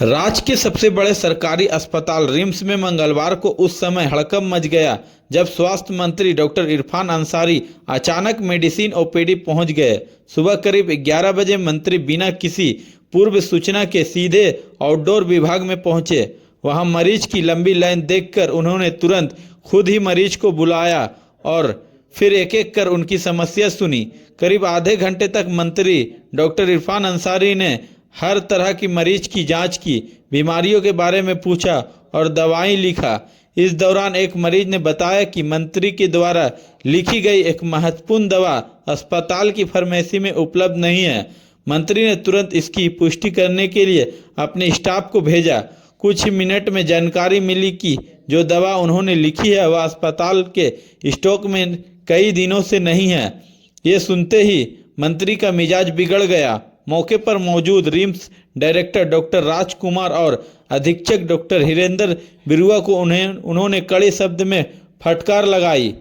राज्य के सबसे बड़े सरकारी अस्पताल रिम्स में मंगलवार को उस समय हड़कंप मच गया जब स्वास्थ्य मंत्री डॉक्टर इरफान अंसारी अचानक मेडिसिन ओपीडी पहुंच गए। सुबह करीब 11 बजे मंत्री बिना किसी पूर्व सूचना के सीधे आउटडोर विभाग में पहुंचे। वहां मरीज की लंबी लाइन देखकर उन्होंने तुरंत खुद ही मरीज को बुलाया और फिर एक एक कर उनकी समस्या सुनी। करीब आधे घंटे तक मंत्री डॉक्टर इरफान अंसारी ने हर तरह की मरीज की जांच की, बीमारियों के बारे में पूछा और दवाएं लिखा। इस दौरान एक मरीज ने बताया कि मंत्री के द्वारा लिखी गई एक महत्वपूर्ण दवा अस्पताल की फार्मेसी में उपलब्ध नहीं है। मंत्री ने तुरंत इसकी पुष्टि करने के लिए अपने स्टाफ को भेजा। कुछ ही मिनट में जानकारी मिली कि जो दवा उन्होंने लिखी है वह अस्पताल के स्टॉक में कई दिनों से नहीं है। ये सुनते ही मंत्री का मिजाज बिगड़ गया। मौके पर मौजूद रिम्स डायरेक्टर डॉक्टर राजकुमार और अधीक्षक डॉक्टर हिरेंद्र बिरुआ को उन्होंने कड़े शब्द में फटकार लगाई।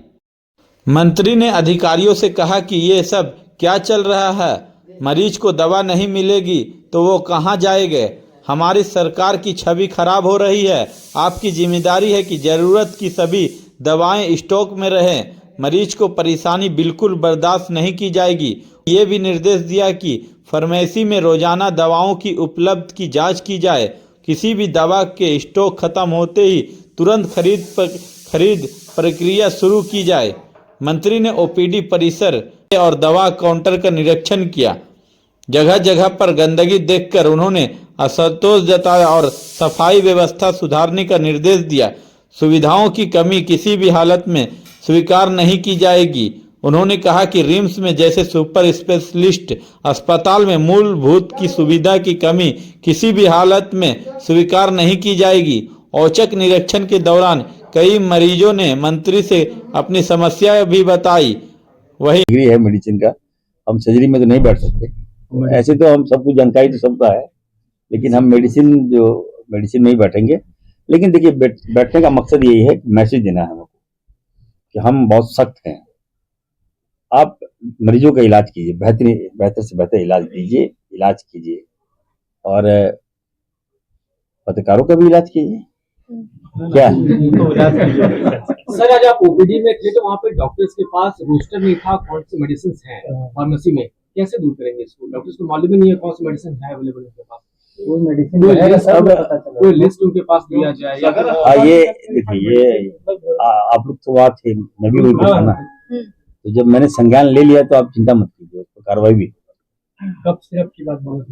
मंत्री ने अधिकारियों से कहा कि ये सब क्या चल रहा है, मरीज को दवा नहीं मिलेगी तो वो कहाँ जाएंगे। हमारी सरकार की छवि खराब हो रही है। आपकी जिम्मेदारी है कि जरूरत की सभी दवाएं स्टॉक में रहें। मरीज को परेशानी बिल्कुल बर्दाश्त नहीं की जाएगी। ये भी निर्देश दिया कि फार्मेसी में रोजाना दवाओं की उपलब्ध की जांच की जाए। किसी भी दवा के स्टॉक खत्म होते ही तुरंत खरीद प्रक्रिया शुरू की जाए। मंत्री ने ओपीडी परिसर और दवा काउंटर का निरीक्षण किया। जगह जगह पर गंदगी देखकर उन्होंने असंतोष जताया और सफाई व्यवस्था सुधारने का निर्देश दिया। सुविधाओं की कमी किसी भी हालत में स्वीकार नहीं की जाएगी। उन्होंने कहा कि रिम्स में जैसे सुपर स्पेशलिस्ट अस्पताल में मूलभूत की सुविधा की कमी किसी भी हालत में स्वीकार नहीं की जाएगी। औचक निरीक्षण के दौरान कई मरीजों ने मंत्री से अपनी समस्या भी बताई। वही डिग्री है मेडिसिन का, हम सर्जरी में तो नहीं बैठ सकते। ऐसे तो हम सबको जानकारी तो सबका है, लेकिन हम मेडिसिन में ही बैठेंगे। लेकिन देखिए, बैठने का मकसद यही है कि मैसेज देना है हमको कि हम बहुत सख्त हैं। आप मरीजों का इलाज कीजिए, बेहतर से बेहतर इलाज दीजिए, इलाज कीजिए, और पत्रकारों का भी इलाज कीजिए। क्या सर, आज आप ओपीडी में थे तो वहाँ पे डॉक्टर्स के पास रोस्टर नहीं था कौन सी मेडिसिन है फार्मेसी में, कैसे दूर करेंगे इसको? डॉक्टर्स को मालूम ही नहीं है कौन सी मेडिसिन है अवेलेबल उनके पास। कोई लिस्ट उनके पास दिया जाए या ये देखिए, ये आप लोग तो बात है, मैं भी वही बताना है। तो जब मैंने संज्ञान ले लिया तो आप चिंता मत कीजिए, तो कार्रवाई भी। कब सिर्फ की बात बोल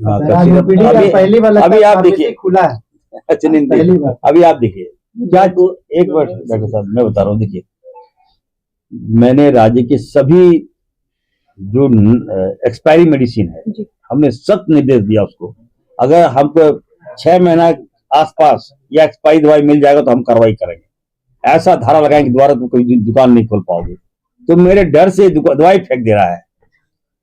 पहली बार अभी आप देखिए खुला है। अच्छा नहीं, अभी आप देखिए क्या, एक बार डॉक्टर साहब मैं बता रहा हूँ। देखिए, मैंने राज्य के सभी जो एक्सपायरी मेडिसिन है, हमने सख्त निर्देश दिया उसको। अगर हमको 6 महीना आसपास या एक्सपायरी दवाई मिल जाएगा तो हम कार्रवाई करेंगे। ऐसा धारा लगाएंगे दोबारा तो कोई दुकान नहीं खोल पाओगे। तो मेरे डर से दवाई फेंक दे रहा है।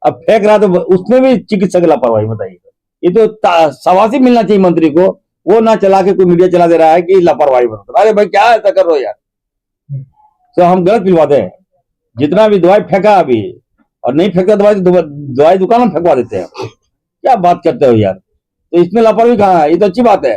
अब फेंक रहा तो उसमें भी चिकित्सक लापरवाही, बताइए। ये तो शाबाशी मिलना चाहिए मंत्री को, वो ना चला के कोई मीडिया चला दे रहा है कि लापरवाही बरत। अरे भाई, क्या ऐसा कर रहे हो यार? तो हम गलत पिलवाते हैं। जितना भी दवाई फेंका अभी, और नहीं फेंका दवाई तो दवाई दुकान में फेंकवा देते हैं। क्या बात करते हो यार? तो इसमें लापरवाही कहाँ है? ये तो अच्छी बात है।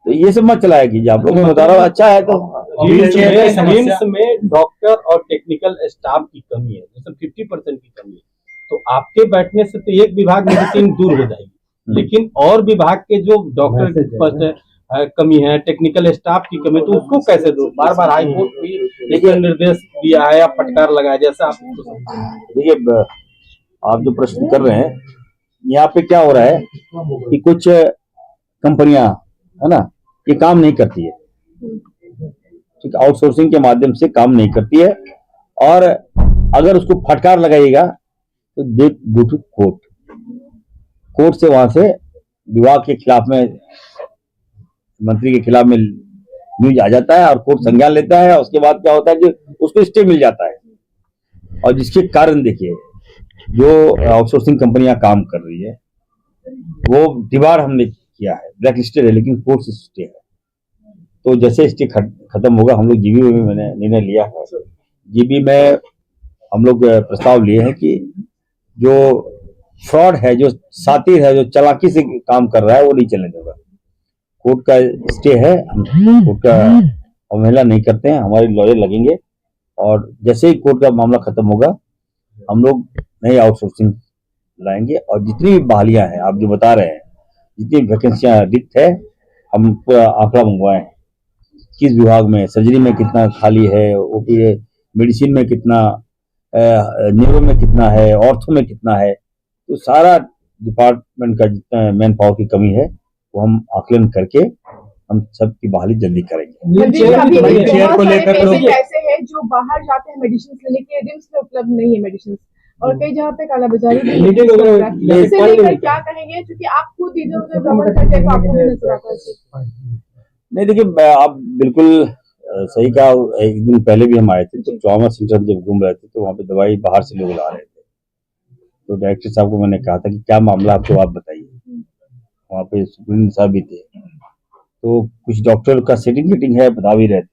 तो ये सब मत चलाया कीजिए, आप लोग मैं बता रहा हूँ। अच्छा है तो रिम्स में डॉक्टर और टेक्निकल स्टाफ की कमी है, जैसे 50% की कमी है। तो आपके बैठने से तो एक विभाग मेडिसिन दूर हो जाएगी, लेकिन और विभाग के जो डॉक्टर कमी है, टेक्निकल स्टाफ की कमी, तो उसको कैसे दूर? बार बार हाई कोर्ट भी एक निर्देश दिया है या फटकार लगाया, जैसा आप देखिए, आप जो प्रश्न कर रहे हैं, यहाँ पे क्या हो रहा है कि कुछ कंपनियां है ना, ये काम नहीं करती है, ठीक, आउटसोर्सिंग के माध्यम से काम नहीं करती है। और अगर उसको फटकार लगाइएगा तो गो टू कोर्ट से वहां से विभाग के खिलाफ में, मंत्री के खिलाफ में न्यूज आ जाता है और कोर्ट संज्ञान लेता है। उसके बाद क्या होता है कि उसको स्टे मिल जाता है। और जिसके कारण देखिए, जो आउटसोर्सिंग कंपनियां काम कर रही है वो डिबार हमने किया है, ब्लैक लिस्टेड है, लेकिन कोर्ट से स्टे है। तो जैसे स्टे खत्म होगा, हम लोग जीबी में मैंने निर्णय लिया है। जीबी में हम लोग प्रस्ताव लिए हैं कि जो फ्रॉड है, जो सातिर है, जो चालाकी से काम कर रहा है, वो नहीं चलने देगा। कोर्ट का स्टे है, हम कोर्ट का अवहेलना नहीं करते हैं, हमारे लॉयर लगेंगे और जैसे ही कोर्ट का मामला खत्म होगा हम लोग नई आउटसोर्सिंग लाएंगे और जितनी भी बहालियां हैं आप जो बता रहे हैं, जितनी वैकेंसियां रिक्त है, हम पूरा आंकड़ा मंगवाए हैं, किस विभाग में सर्जरी में कितना खाली है, ओपी मेडिसिन में कितना, न्यूरो में कितना है, ऑर्थो में कितना है, तो सारा डिपार्टमेंट का जितना मैन पावर की कमी है वो हम आकलन करके हम सबकी बहाली जल्दी करेंगे। चेयर को लेकर लोग ऐसे हैं जो बाहर जाते हैं मेडिसिन लेने के, रिम्स में उपलब्ध नहीं है मेडिसिन और कई जगह पे कालाबाजारी भी इससे लेकर क्या कहेंगे, क्योंकि आप खुद इधर उधर भ्रमण करते हैं तो आपको भी नजर आता है। नहीं देखिए, आप बिल्कुल सही कहा। एक दिन पहले भी हम आए थे तो ट्रॉमा सेंटर जब घूम रहे थे तो वहाँ पे दवाई बाहर से लोग ला रहे थे, तो डायरेक्टर साहब को मैंने कहा था कि क्या मामला आपको, आप बताइए। वहाँ पे सुप्रीम साहब भी थे, तो कुछ डॉक्टर का सेटिंग है बता भी रहे थे,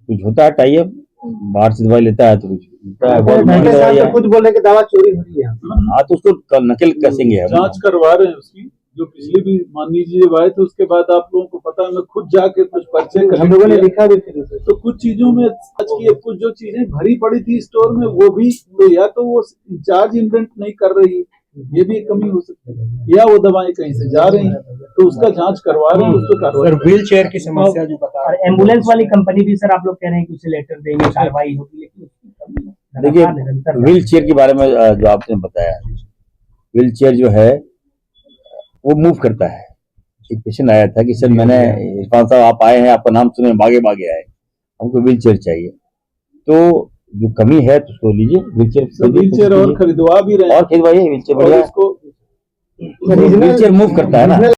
कुछ होता है टाइप बाहर से दवाई लेता है तो कुछ खुद बोल रहे कि दवा चोरी हो रही है। हाँ तो उसको नकल कसेंगे, जांच करवा रहे हैं उसकी, जो पिछली भी मान लीजिए जब आए थे उसके बाद आप लोगों को पता है मैं खुद जाके कुछ पर्चे हम लोगों ने लिखा भी फिर तो कुछ चीजों में जांच की, कुछ जो चीजें भरी पड़ी थी स्टोर में वो भी तो या तो वो इंचार्ज इन्वेंट नहीं कर रही, ये भी कमी हो सकती है, या वो दवाएं कहीं से जा रही हैं तो उसका जांच करवा रहे हैं, उसको कार्रवाई। व्हील चेयर की समस्या जो बता रहे हैं, एम्बुलेंस वाली कंपनी भी सर आप लोग कह रहे हैं कि उसे लेटर देंगे, कार्रवाई होगी, लेकिन देखिए व्हील चेयर के बारे में जो आपने बताया, व्हील चेयर जो है वो मूव करता है। एक पेशेंट आया था कि सर मैंने, इरफान साहब आप आए हैं, आपका नाम सुने, भागे भागे आए, हमको व्हील चेयर चाहिए, तो जो कमी है तो उसको लीजिए व्हील चेयर और खरीदवा भी रहे हैं और खरीदवाइए व्हील चेयर, बढ़िया उसको व्हील चेयर मूव करता है ना।